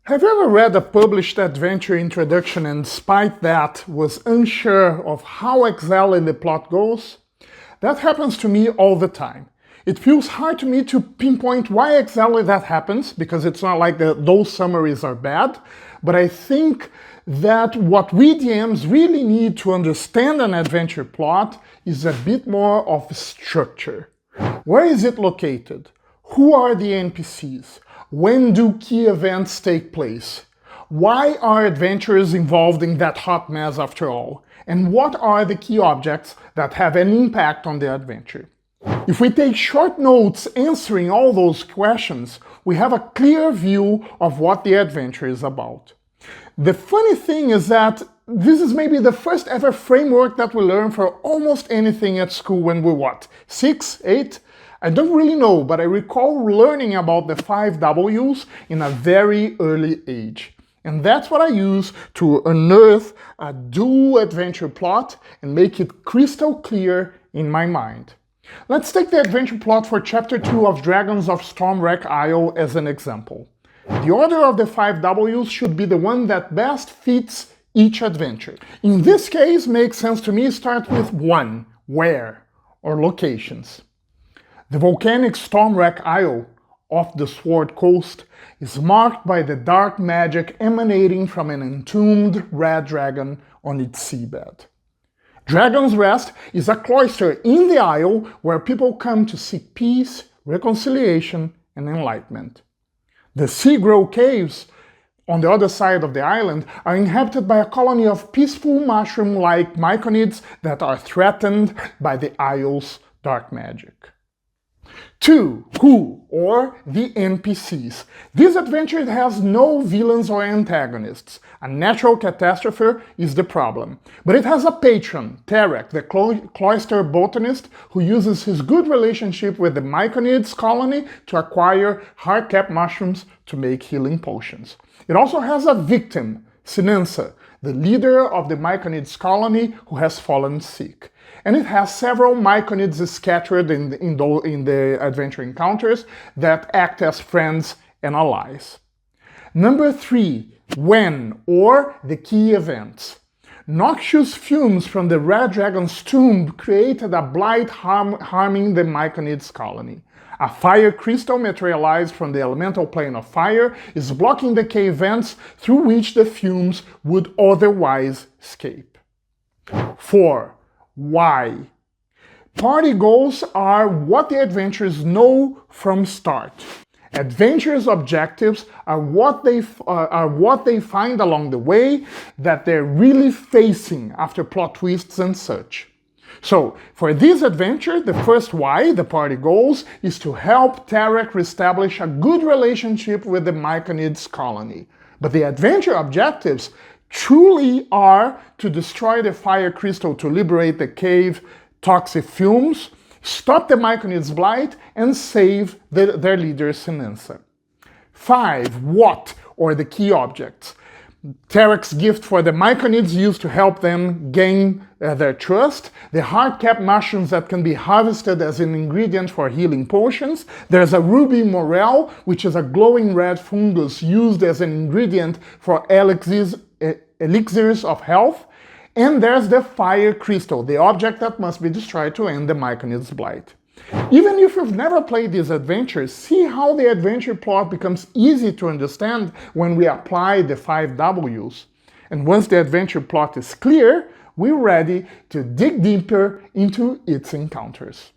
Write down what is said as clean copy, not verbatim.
Have you ever read a published adventure introduction and despite that was unsure of how exactly the plot goes? That happens to me all the time. It feels hard to me to pinpoint why exactly that happens, because it's not like those summaries are bad, but I think that what we DMs really need to understand an adventure plot is a bit more of structure. Where is it located? Who are the NPCs? When do key events take place? Why are adventurers involved in that hot mess after all? And what are the key objects that have an impact on the adventure? If we take short notes answering all those questions, we have a clear view of what the adventure is about. The funny thing is that this is maybe the first ever framework that we learn for almost anything at school when we were, 6, 8? I don't really know, but I recall learning about the 5 Ws in a very early age. And that's what I use to unearth a dual adventure plot and make it crystal clear in my mind. Let's take the adventure plot for Chapter 2 of Dragons of Stormwreck Isle as an example. The order of the 5 Ws should be the one that best fits each adventure. In this case, makes sense to me start with 1, where, or locations. The volcanic Stormwreck Isle off the Sword Coast is marked by the dark magic emanating from an entombed red dragon on its seabed. Dragon's Rest is a cloister in the isle where people come to seek peace, reconciliation, and enlightenment. The Seagrow Caves on the other side of the island are inhabited by a colony of peaceful mushroom-like myconids that are threatened by the isle's dark magic. 2. Who, or the NPCs. This adventure has no villains or antagonists. A natural catastrophe is the problem. But it has a patron, Tarek, the cloister botanist, who uses his good relationship with the myconids colony to acquire hard-capped mushrooms to make healing potions. It also has a victim, Sinansa, the leader of the myconids colony who has fallen sick. And it has several myconids scattered in the adventure encounters that act as friends and allies. Number 3. When, or the key events. Noxious fumes from the red dragon's tomb created a blight harming the myconids colony. A fire crystal materialized from the elemental plane of fire is blocking the key vents through which the fumes would otherwise escape. 4. Why? Party goals are what the adventurers know from start. Adventurers' objectives are what they find along the way that they're really facing after plot twists and such. So, for this adventure, the first why, the party goals, is to help Tarek reestablish a good relationship with the myconids colony. But the adventure objectives truly are to destroy the fire crystal to liberate the cave toxic fumes, stop the myconids' blight, and save their leader Sinansa. 5. What, or the key objects. Tarek's gift for the myconids used to help them gain their trust, the hard-capped mushrooms that can be harvested as an ingredient for healing potions, there's a ruby morel, which is a glowing red fungus used as an ingredient for elixirs of health, and there's the fire crystal, the object that must be destroyed to end the myconids' blight. Even if you've never played these adventures, see how the adventure plot becomes easy to understand when we apply the 5 Ws. And once the adventure plot is clear, we're ready to dig deeper into its encounters.